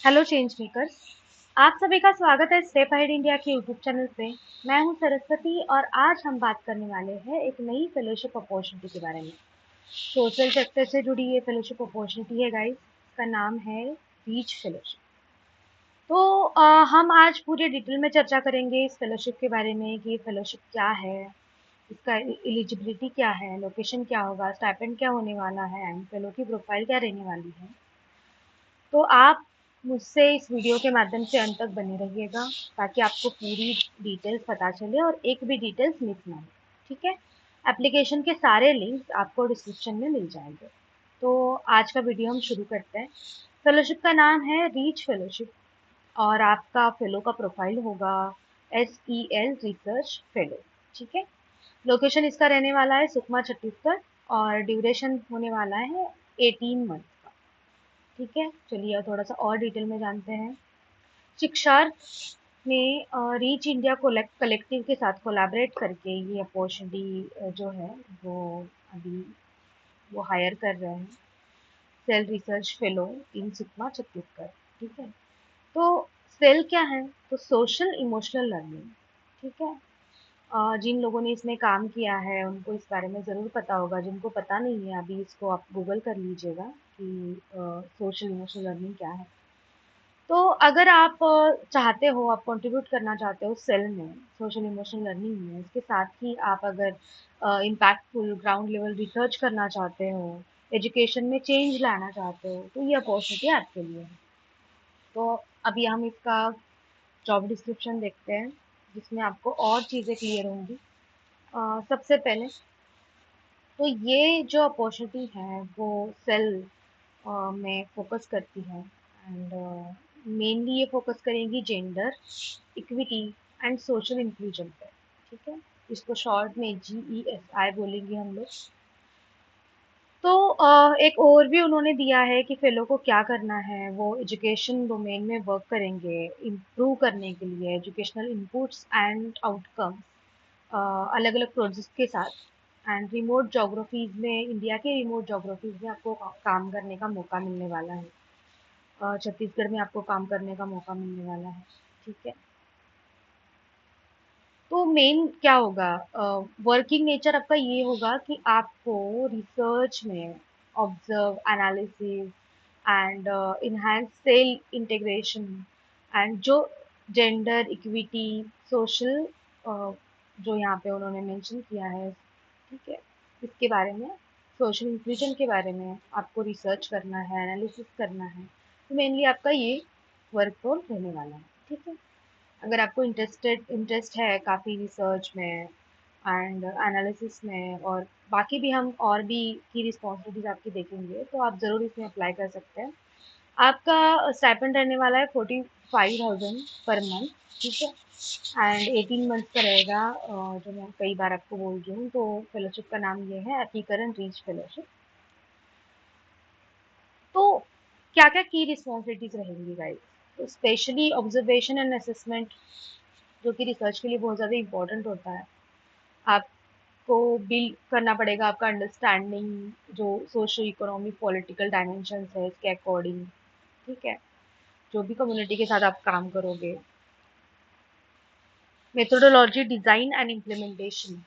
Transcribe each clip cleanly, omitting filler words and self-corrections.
Hello change makers. आप सभी का स्वागत है स्टेप अहेड इंडिया के यूट्यूब चैनल पे। मैं हूं सरस्वती और आज हम बात करने वाले हैं एक नई फेलोशिप अपॉर्चुनिटी के बारे में। सोशल सेक्टर से जुड़ी ये फेलोशिप अपॉर्चुनिटी है गाइस। इसका नाम है रीच फेलोशिप। तो हम आज पूरे डिटेल में चर्चा करेंगे इस फेलोशिप के बारे में कि ये फेलोशिप क्या है, इसका एलिजिबिलिटी क्या है, लोकेशन क्या होगा, स्टाइपेंड क्या होने वाला है एंड फेलो की प्रोफाइल क्या रहने वाली है। तो आप मुझसे इस वीडियो के माध्यम से अंत तक बने रहिएगा ताकि आपको पूरी डिटेल्स पता चले और एक भी डिटेल्स मिस ना हो। ठीक है। एप्लीकेशन के सारे लिंक्स आपको डिस्क्रिप्शन में मिल जाएंगे। तो आज का वीडियो हम शुरू करते हैं। फेलोशिप का नाम है रीच फेलोशिप और आपका फेलो का प्रोफाइल होगा SEL रिसर्च फेलो। ठीक है। लोकेशन इसका रहने वाला है सुकमा छत्तीसगढ़ और ड्यूरेशन होने वाला है 18 मंथ का। ठीक है, चलिए अब थोड़ा सा और डिटेल में जानते हैं। शिक्षार्थ ने रीच इंडिया कलेक्टिव के साथ कोलैबोरेट करके ये अपॉर्चुनिटी जो है वो अभी वो हायर कर रहे हैं cell research fellow in Sukma Chhattisgarh. ठीक है। तो सेल क्या है? तो सोशल इमोशनल लर्निंग। ठीक है। जिन लोगों ने इसमें काम किया है उनको इस बारे में ज़रूर पता होगा, जिनको पता नहीं है अभी इसको आप गूगल कर लीजिएगा कि सोशल इमोशनल लर्निंग क्या है। तो अगर आप चाहते हो, आप कंट्रीब्यूट करना चाहते हो सेल में, सोशल इमोशनल लर्निंग में, इसके साथ ही आप अगर इम्पैक्टफुल ग्राउंड लेवल रिसर्च करना चाहते हो, एजुकेशन में चेंज लाना चाहते हो, तो ये अपॉर्चुनिटी आपके लिए है। तो अभी हम इसका जॉब डिस्क्रिप्शन देखते हैं जिसमें आपको और चीज़ें क्लियर होंगी। सबसे पहले तो ये जो अपॉर्चुनिटी है वो सेल में फोकस करती है एंड मेनली ये फोकस करेंगी gender equity and social inclusion पे। ठीक है। इसको शॉर्ट में GESI बोलेंगे हम लोग। तो एक ओवरव्यू उन्होंने दिया है कि फेलो को क्या करना है। वो एजुकेशन डोमेन में वर्क करेंगे इम्प्रूव करने के लिए एजुकेशनल इनपुट्स एंड आउटकम्स अलग अलग प्रोजेक्ट्स के साथ एंड रिमोट जोग्राफीज में, इंडिया के रिमोट जोग्राफीज में आपको काम करने का मौका मिलने वाला है। छत्तीसगढ़ में आपको काम करने का मौका मिलने वाला है। ठीक है। तो मेन क्या होगा, वर्किंग नेचर आपका ये होगा कि आपको रिसर्च में observe analysis and enhance cell integration and जो जेंडर इक्विटी सोशल जो यहाँ पे उन्होंने मेंशन किया है, ठीक है, इसके बारे में, सोशल इंक्लूजन के बारे में आपको रिसर्च करना है, एनालिसिस करना है। तो मेनली आपका ये वर्क रोल रहने वाला है। ठीक है। अगर आपको इंटरेस्ट है काफ़ी रिसर्च में एंड एनालिसिस में और बाकी भी हम और भी की रिस्पॉन्सिबिलिटीज आपकी देखेंगे तो आप ज़रूर इसमें अप्लाई कर सकते हैं। आपका स्टाइपेंड रहने वाला है 45,000 पर मंथ। ठीक है। एंड 18 मंथ का रहेगा। जो मैं कई बार आपको बोल रही हूँ, तो फेलोशिप का नाम ये है एपीकरण रीच फेलोशिप। तो क्या क्या की रिस्पॉन्सिबिलिटीज रहेंगी गाइस? तो स्पेशली ऑब्जर्वेशन एंड असेसमेंट जो कि रिसर्च के लिए बहुत ज़्यादा इम्पोर्टेंट होता है। आपको बिल्ड करना पड़ेगा आपका अंडरस्टैंडिंग जो सोशो इकोनॉमिक पॉलिटिकल डायमेंशंस है इसके अकॉर्डिंग। ठीक है। जो भी कम्युनिटी के साथ आप काम करोगे, मेथोडोलॉजी डिज़ाइन एंड इम्प्लीमेंटेशन।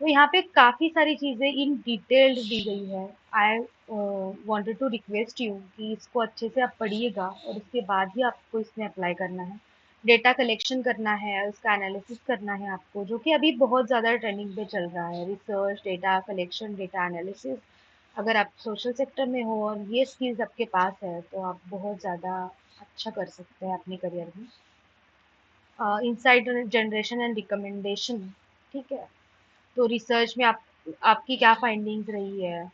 तो यहाँ पे काफ़ी सारी चीज़ें इन डिटेल्ड दी गई है। I wanted to request you कि इसको अच्छे से आप पढ़िएगा और उसके बाद ही आपको इसमें अप्लाई करना है। डेटा कलेक्शन करना है, उसका एनालिसिस करना है आपको, जो कि अभी बहुत ज़्यादा ट्रेंडिंग पे चल रहा है। Research, data collection, data analysis. अगर आप सोशल सेक्टर में हो और ये स्किल्स आपके पास है तो आप बहुत ज़्यादा अच्छा कर सकते हैं अपने करियर में। Insight generation and recommendation. ठीक है। तो रिसर्च में आपकी क्या फाइंडिंग्स रही है,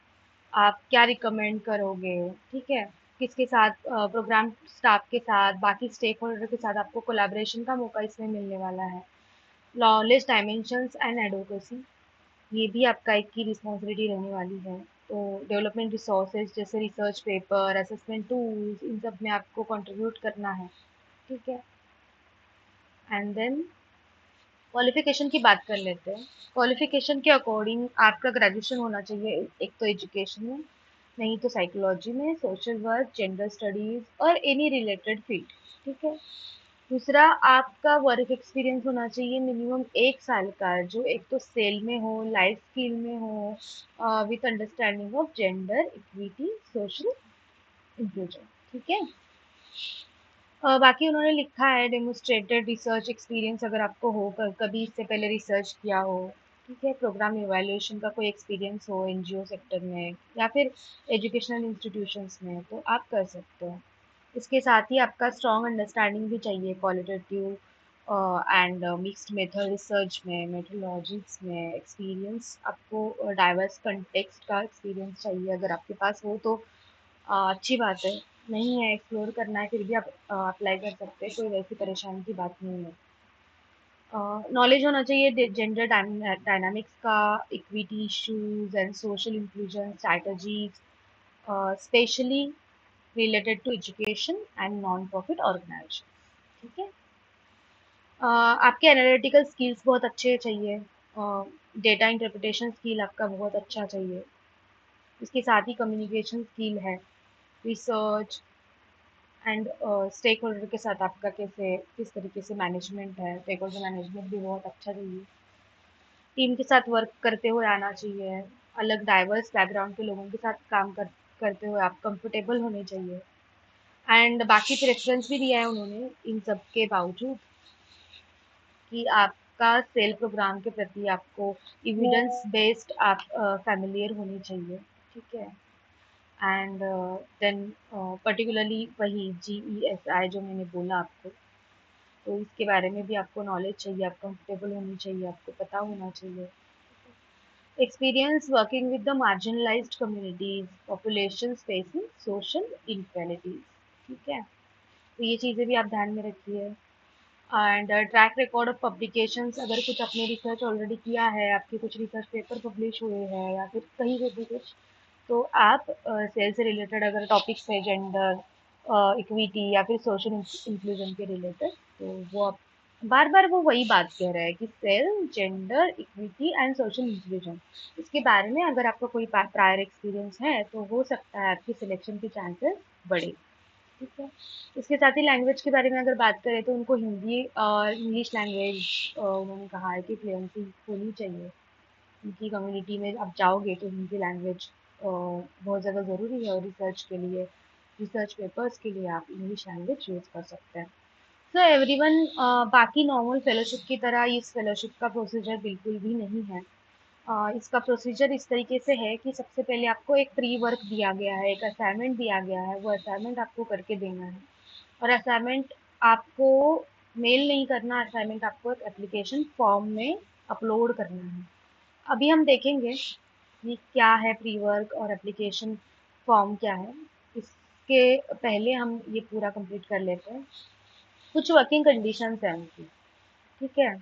आप क्या रिकमेंड करोगे। ठीक है। किसके साथ, प्रोग्राम स्टाफ के साथ, बाकी स्टेक होल्डर के साथ आपको कोलैबोरेशन का मौका इसमें मिलने वाला है। लॉलेस डायमेंशंस एंड एडवोकेसी, ये भी आपका एक की रिस्पॉन्सिबिलिटी रहने वाली है। तो डेवलपमेंट रिसोर्सेज जैसे रिसर्च पेपर, असेसमेंट टूल्स, इन सब में आपको कंट्रीब्यूट करना है। ठीक है। एंड देन क्वालिफिकेशन की बात कर लेते हैं। क्वालिफिकेशन के अकॉर्डिंग आपका ग्रेजुएशन होना चाहिए एक तो एजुकेशन में, नहीं तो साइकोलॉजी में, सोशल वर्क, जेंडर स्टडीज और एनी रिलेटेड फील्ड। ठीक है। दूसरा, आपका वर्क एक्सपीरियंस होना चाहिए मिनिमम 1 साल का, जो एक तो सेल में हो, लाइफ स्किल में हो, with understanding of gender equity, social inclusion. ठीक है। बाकी उन्होंने लिखा है डेमोन्स्ट्रेटेड रिसर्च एक्सपीरियंस, अगर आपको हो, कभी इससे पहले रिसर्च किया हो। ठीक है। प्रोग्राम इवैल्यूएशन का कोई एक्सपीरियंस हो एनजीओ सेक्टर में या फिर एजुकेशनल इंस्टीट्यूशंस में, तो आप कर सकते हो। इसके साथ ही आपका स्ट्रॉन्ग अंडरस्टैंडिंग भी चाहिए qualitative and mixed method research में, मेथोडोलॉजीज में एक्सपीरियंस। आपको डाइवर्स कंटेक्स्ट का एक्सपीरियंस चाहिए, अगर आपके पास हो तो अच्छी बात है। नहीं है, एक्सप्लोर करना है, फिर भी आप अप्लाई कर सकते हैं, कोई वैसी परेशानी की बात नहीं है। नॉलेज होना चाहिए जेंडर डायनामिक्स का, equity issues and social inclusion strategies, specially related to education and non profit organisation. ठीक है। आपके एनालिटिकल स्किल्स बहुत अच्छे चाहिए, डेटा इंटरप्रिटेशन स्किल आपका बहुत अच्छा चाहिए। इसके साथ ही कम्युनिकेशन स्किल है, रिसर्च एंड स्टेक होल्डर के साथ आपका कैसे किस तरीके से मैनेजमेंट है, स्टेक होल्डर मैनेजमेंट भी बहुत अच्छा चाहिए। टीम के साथ वर्क करते हुए आना चाहिए, अलग डाइवर्स बैकग्राउंड के लोगों के साथ करते हुए आप कंफर्टेबल होने चाहिए। एंड बाकी प्रेफरेंस भी दिया है उन्होंने इन सब के बावजूद, कि आपका सेल प्रोग्राम के प्रति आपको एविडेंस बेस्ड आप फैमिलियर होनी चाहिए। ठीक है। एंड देन पर्टिकुलरली वही GESI जो मैंने बोला आपको, तो इसके बारे में भी आपको नॉलेज चाहिए, आप कंफर्टेबल होनी चाहिए, आपको पता होना चाहिए। Experience working with the marginalised communities, population facing social inequalities. ठीक है। तो ये चीज़ें भी आप ध्यान में रखिए। And track record of publications, अगर कुछ आपने रिसर्च ऑलरेडी किया है, आपके कुछ रिसर्च पेपर पब्लिश हुए हैं या फिर कहीं पे भी कुछ, तो आप सेल से रिलेटेड अगर टॉपिक्स है जेंडर इक्विटी या फिर सोशल इंक्लूजन के रिलेटेड, तो वो आप बार बार वो वही बात कह रहा है कि cell, gender equity and social inclusion, इसके बारे में अगर आपका कोई प्रायर एक्सपीरियंस है तो हो सकता है आपकी सिलेक्शन की चांसेस बढ़े। ठीक है। इसके साथ ही लैंग्वेज के बारे में अगर बात करें तो उनको हिंदी और इंग्लिश लैंग्वेज उन्होंने कहा है कि फ्लुएंसी होनी चाहिए। उनकी कम्युनिटी में आप जाओगे तो हिंदी लैंग्वेज बहुत ज़्यादा ज़रूरी है, और रिसर्च के लिए, रिसर्च पेपर्स के लिए आप इंग्लिश लैंग्वेज यूज़ कर सकते हैं। सो एवरीवन, बाकी नॉर्मल फेलोशिप की तरह इस फेलोशिप का प्रोसीजर बिल्कुल भी नहीं है। इसका प्रोसीजर इस तरीके से है कि सबसे पहले आपको एक प्री वर्क दिया गया है, एक असाइनमेंट दिया गया है, वो असाइनमेंट आपको करके देना है। और असाइनमेंट आपको मेल नहीं करना, असाइनमेंट आपको एक एप्लीकेशन फॉर्म में अपलोड करना है। अभी हम देखेंगे कि क्या है प्री वर्क और एप्लीकेशन फॉर्म क्या है। इसके पहले हम ये पूरा कंप्लीट कर लेते हैं। कुछ वर्किंग कंडीशंस हैं उनकी। ठीक है।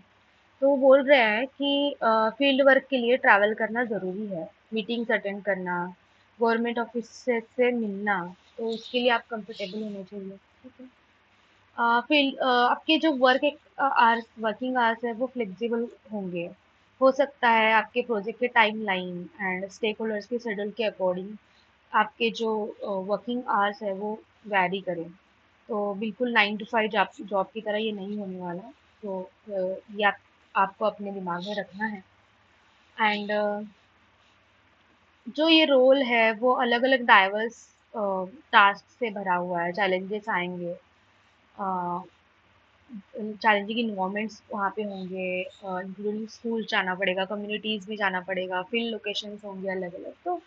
तो वो बोल रहे हैं कि फील्ड वर्क के लिए ट्रैवल करना ज़रूरी है, मीटिंग्स अटेंड करना, गवर्नमेंट ऑफिस से मिलना, तो उसके लिए आप कंफर्टेबल होने चाहिए। ठीक है। फील्ड आपके जो आवर्स, वर्किंग आवर्स है वो फ्लेक्सिबल होंगे। हो सकता है आपके प्रोजेक्ट के टाइमलाइन एंड स्टेक होल्डर्स के शेड्यूल के अकॉर्डिंग आपके जो वर्किंग आवर्स है वो वैरी करें। तो बिल्कुल 9 to 5 जॉब जॉब की तरह ये नहीं होने वाला। तो ये आपको अपने दिमाग में रखना है। एंड जो ये रोल है वो अलग अलग डाइवर्स टास्क से भरा हुआ है, चैलेंजेस आएंगे, चैलेंजिंग इन्वायरमेंट्स वहाँ पे होंगे, इंक्लूडिंग स्कूल जाना पड़ेगा, कम्युनिटीज़ में जाना पड़ेगा, फील्ड लोकेशंस होंगे अलग अलग। तो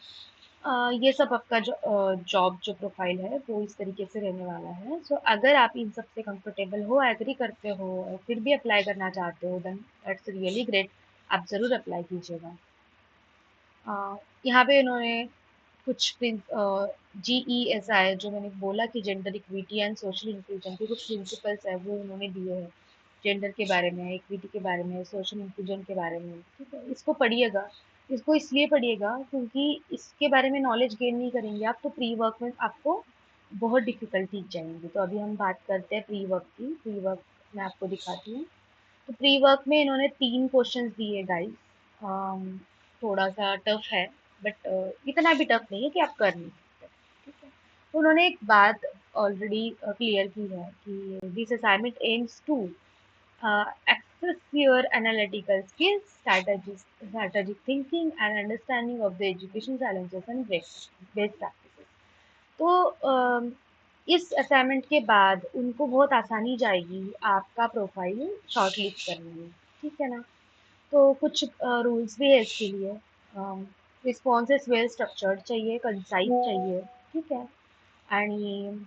ये सब आपका जो जॉब जो प्रोफाइल है वो इस तरीके से रहने वाला है। सो अगर आप इन सब से कंफर्टेबल हो, एग्री करते हो और फिर भी अप्लाई करना चाहते हो, देन दैट्स रियली ग्रेट। आप ज़रूर अप्लाई कीजिएगा। यहाँ पे इन्होंने कुछ GESI जो मैंने बोला कि gender equity and social inclusion के कुछ प्रिंसिपल्स है वो उन्होंने दिए हैं। जेंडर के बारे में, इक्विटी के बारे में, सोशल इंक्लूजन के बारे में। ठीक है। इसको पढ़िएगा। इसको इसलिए पढ़िएगा क्योंकि इसके बारे में नॉलेज गेन नहीं करेंगे आप तो प्री वर्क में आपको बहुत डिफिकल्टी जाएंगी। तो अभी हम बात करते हैं प्री वर्क की। प्री वर्क मैं आपको दिखाती हूँ। तो प्री वर्क में इन्होंने 3 क्वेश्चंस दिए गाइस। थोड़ा सा टफ है। बट इतना भी टफ नहीं है कि आप कर नहीं सकते। ठीक है, तो उन्होंने एक बात ऑलरेडी क्लियर की है कि this assignment aims to access your analytical skills, strategic thinking, and understanding of the education challenges and best practices. तो इस असाइनमेंट के बाद उनको बहुत आसानी जाएगी आपका प्रोफाइल शॉर्टलिस्ट करने में। ठीक है ना? तो कुछ रूल्स भी है इसके लिए। रिस्पॉन्सेस वेल स्ट्रक्चर्ड चाहिए, कंसाइज चाहिए। ठीक है, आणि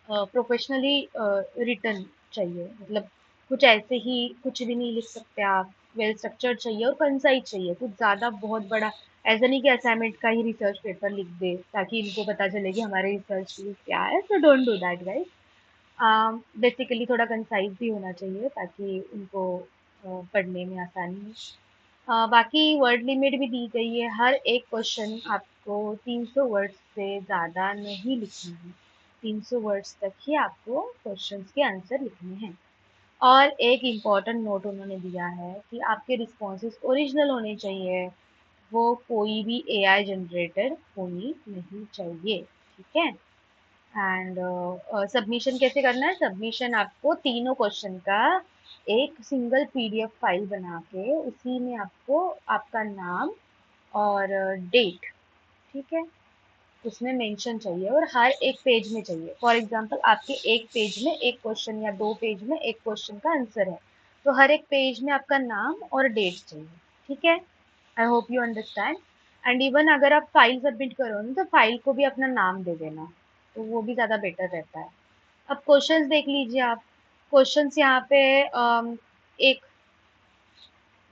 प्रोफेशनली रिटर्न चाहिए, मतलब कुछ ऐसे ही कुछ भी नहीं लिख सकते आप। वेल स्ट्रक्चर्ड चाहिए और कंसाइज चाहिए, कुछ ज़्यादा बहुत बड़ा ऐसा नहीं कि असाइनमेंट का ही रिसर्च पेपर लिख दे ताकि इनको पता चले कि हमारे रिसर्च क्या है। So don't do that guys. Basically थोड़ा कंसाइज भी होना चाहिए ताकि उनको पढ़ने में आसानी हो। बाकी वर्ड लिमिट भी दी गई है, हर एक क्वेश्चन आपको 300 वर्ड्स से ज़्यादा नहीं लिखना है। 300 वर्ड्स तक ही आपको क्वेश्चंस के आंसर लिखने हैं। और एक इम्पॉर्टेंट नोट उन्होंने दिया है कि आपके रिस्पॉन्सेज ओरिजिनल होने चाहिए, वो कोई भी एआई जनरेटेड होनी नहीं चाहिए। ठीक है, एंड सबमिशन कैसे करना है? सबमिशन आपको तीनों क्वेश्चन का एक सिंगल पीडीएफ फाइल बना के उसी में आपको आपका नाम और डेट, ठीक है, उसमें मेंशन चाहिए और हर एक पेज में चाहिए। फॉर एग्जांपल आपके एक पेज में एक क्वेश्चन या दो पेज में एक क्वेश्चन का आंसर है, तो हर एक पेज में आपका नाम और डेट चाहिए। ठीक है, I hope you understand. And even अगर आप फाइल सबमिट करो ना, तो फाइल को भी अपना नाम दे देना, तो वो भी ज़्यादा बेटर रहता है। अब क्वेश्चंस देख लीजिए आप। क्वेश्चंस यहाँ पे एक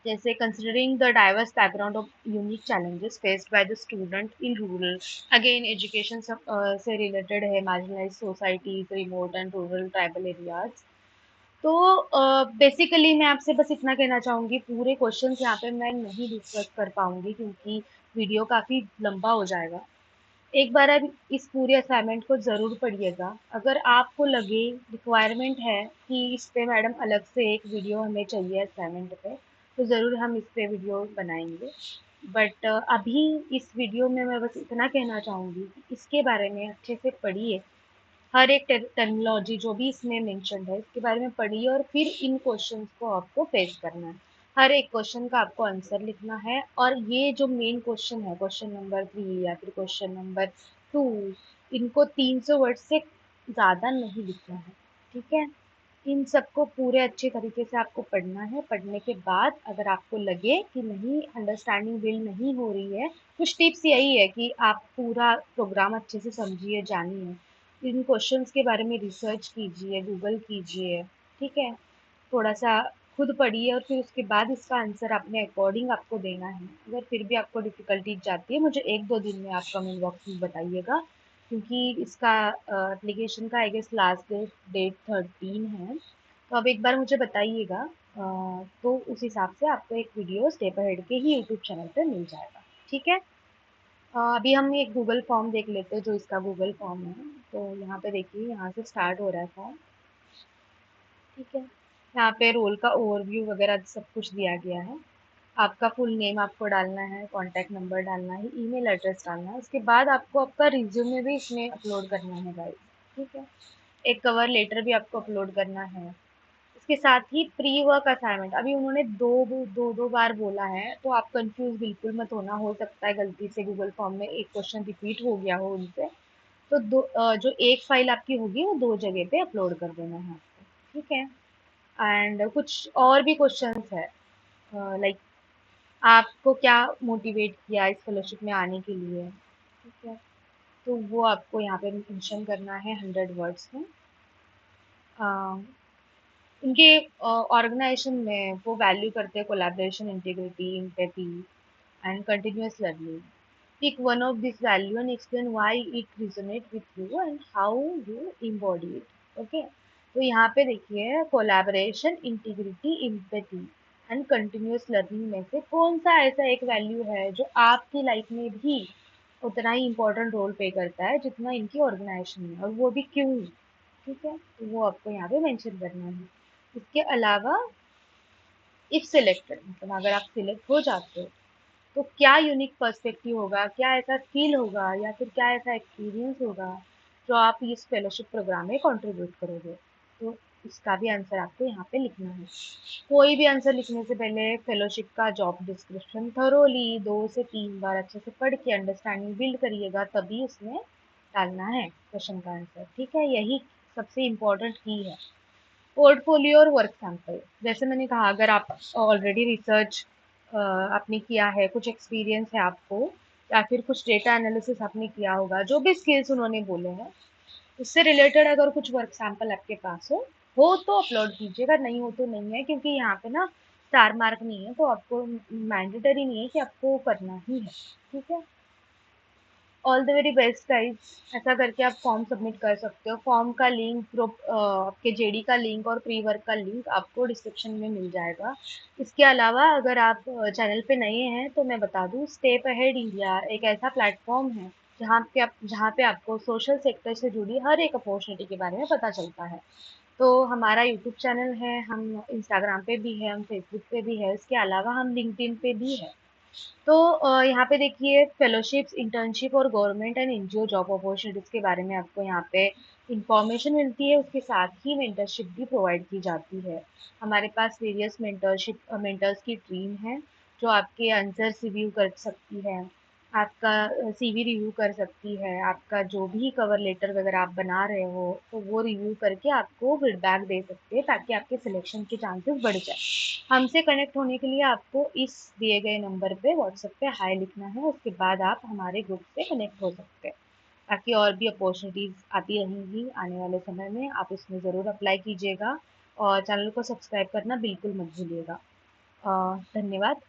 जैसे considering the diverse background of unique challenges faced by the student in rural, again education से related है, marginalized societies, remote and rural tribal areas। तो बेसिकली मैं आपसे बस इतना कहना चाहूँगी, पूरे क्वेश्चंस यहाँ पे मैं नहीं डिस्कस कर पाऊँगी क्योंकि वीडियो काफ़ी लंबा हो जाएगा। एक बार आप इस पूरे असाइनमेंट को ज़रूर पढ़िएगा। अगर आपको लगे रिक्वायरमेंट है कि इस पे मैडम अलग से एक वीडियो हमें चाहिए असाइनमेंट पे, तो ज़रूर हम इस पे वीडियो बनाएंगे। बट अभी इस वीडियो में मैं बस इतना कहना चाहूँगी कि इसके बारे में अच्छे से पढ़िए। हर एक टर्मिनोलॉजी जो भी इसमें मेंशन है इसके बारे में पढ़िए और फिर इन क्वेश्चंस को आपको फेस करना है। हर एक क्वेश्चन का आपको आंसर लिखना है और ये जो मेन क्वेश्चन है, क्वेश्चन नंबर 3 या फिर क्वेश्चन नंबर 2, इनको 300 वर्ड से ज़्यादा नहीं लिखना है। ठीक है, इन सबको पूरे अच्छे तरीके से आपको पढ़ना है। पढ़ने के बाद अगर आपको लगे कि नहीं, अंडरस्टैंडिंग बिल्ड नहीं हो रही है, कुछ टिप्स यही है कि आप पूरा प्रोग्राम अच्छे से समझिए, जानिए, इन क्वेश्चंस के बारे में रिसर्च कीजिए, गूगल कीजिए। ठीक है, थोड़ा सा खुद पढ़िए और फिर उसके बाद इसका आंसर अपने अकॉर्डिंग आपको देना है। अगर फिर भी आपको डिफ़िकल्टीज जाती है, मुझे 1-2 दिन में आप कमेंट बॉक्स में बताइएगा, क्योंकि इसका एप्लीकेशन का आई गेस लास्ट डेट 13 है। तो अब एक बार मुझे बताइएगा, तो उस हिसाब से आपको एक वीडियो स्टेप अहेड के ही यूट्यूब चैनल पे मिल जाएगा। ठीक है? अभी हम एक गूगल फॉर्म देख लेते हैं, जो इसका गूगल फॉर्म है। तो यहाँ पे देखिए, यहाँ से स्टार्ट हो रहा है फॉर्म। ठीक है, यहाँ पे रोल का ओवरव्यू वगैरह सब कुछ दिया गया है। आपका फुल नेम आपको डालना है, कॉन्टैक्ट नंबर डालना है, ईमेल एड्रेस डालना है। उसके बाद आपको आपका रिज्यूमे भी इसमें अपलोड करना है गाइस। ठीक है, एक कवर लेटर भी आपको अपलोड करना है। इसके साथ ही प्री वर्क असाइनमेंट, अभी उन्होंने दो बार बोला है, तो आप कंफ्यूज बिल्कुल मत होना। हो सकता है गलती से गूगल फॉर्म में एक क्वेश्चन रिपीट हो गया हो उनसे, तो जो एक फाइल आपकी होगी वो दो जगह पे अपलोड कर देना है आपको। ठीक है, एंड कुछ और भी क्वेश्चंस है, लाइक आपको क्या मोटिवेट किया इस फेलोशिप में आने के लिए। ठीक है, तो वो आपको यहाँ पे मेंशन करना है 100 वर्ड्स में। उनके ऑर्गेनाइजेशन में वो वैल्यू करते हैं collaboration, integrity, empathy and continuous learning. Pick one of this value and explain why it resonate with you and how you embody it. Okay, तो यहाँ पे देखिए, collaboration, integrity, empathy and continuous learning में से कौन सा ऐसा एक वैल्यू है जो आपकी लाइफ में भी उतना ही इम्पोर्टेंट रोल प्ले करता है जितना इनकी ऑर्गेनाइजेशन में, और वो भी क्यों? ठीक है, तो वो आपको यहाँ पे मेंशन करना है। इसके अलावा इफ सिलेक्टेड, मतलब अगर आप सिलेक्ट हो जाते हो, तो क्या यूनिक पर्सपेक्टिव होगा, क्या ऐसा फील होगा या फिर क्या ऐसा एक्सपीरियंस होगा जो आप इस फेलोशिप प्रोग्राम में कंट्रीब्यूट करोगे। तो इसका भी आंसर आपको यहाँ पे लिखना है। कोई भी आंसर लिखने से पहले फेलोशिप का जॉब डिस्क्रिप्शन थरोली 2 से 3 बार अच्छे से पढ़ के अंडरस्टैंडिंग बिल्ड करिएगा, तभी उसमें डालना है क्वेश्चन का आंसर। ठीक है, यही सबसे इम्पोर्टेंट की है। पोर्टफोलियो और वर्क सैंपल, जैसे मैंने कहा, अगर आप ऑलरेडी रिसर्च आपने किया है, कुछ एक्सपीरियंस है आपको, या फिर कुछ डेटा एनालिसिस आपने किया होगा, जो भी स्किल्स उन्होंने बोले हैं उससे रिलेटेड अगर कुछ वर्क सैंपल आपके पास हो तो अपलोड कीजिएगा, नहीं हो तो नहीं है, क्योंकि यहाँ पे ना स्टार मार्क नहीं है, तो आपको मैंडेटरी नहीं है कि आपको करना ही है। ठीक है, all the very best guys. ऐसा करके आप फॉर्म सबमिट कर सकते हो। फॉर्म का लिंक, ग्रुप आपके जेडी का लिंक और प्री वर्क का लिंक आपको डिस्क्रिप्शन में मिल जाएगा। इसके अलावा अगर आप चैनल पे नए हैं तो मैं बता दूं, स्टेप अहेड इंडिया एक ऐसा प्लेटफॉर्म है जहाँ पे आपको सोशल सेक्टर से जुड़ी हर एक अपॉर्चुनिटी के बारे में पता चलता है। तो हमारा यूट्यूब चैनल है, हम इंस्टाग्राम पे भी है, हम फेसबुक पे भी है, इसके अलावा हम लिंक्डइन पे भी है। तो यहाँ पे देखिए, फेलोशिप्स, इंटर्नशिप और government and NGO job opportunities के बारे में आपको यहाँ पे इंफॉर्मेशन मिलती है। उसके साथ ही मेंटरशिप भी प्रोवाइड की जाती है। हमारे पास वेरियस मेंटर्स की टीम है जो आपके आंसर्स रिव्यू कर सकती है, आपका सीवी रिव्यू कर सकती है, आपका जो भी कवर लेटर वगैरह आप बना रहे हो तो वो रिव्यू करके आपको फीडबैक दे सकते हैं, ताकि आपके सिलेक्शन के चांसेस बढ़ जाए। हमसे कनेक्ट होने के लिए आपको इस दिए गए नंबर पे व्हाट्सएप पे हाय लिखना है, उसके बाद आप हमारे ग्रुप से कनेक्ट हो सकते हैं। ताकि और भी अपॉर्चुनिटीज़ आती रहेंगी आने वाले समय में, आप इसमें ज़रूर अप्लाई कीजिएगा और चैनल को सब्सक्राइब करना बिल्कुल मत भूलिएगा। धन्यवाद।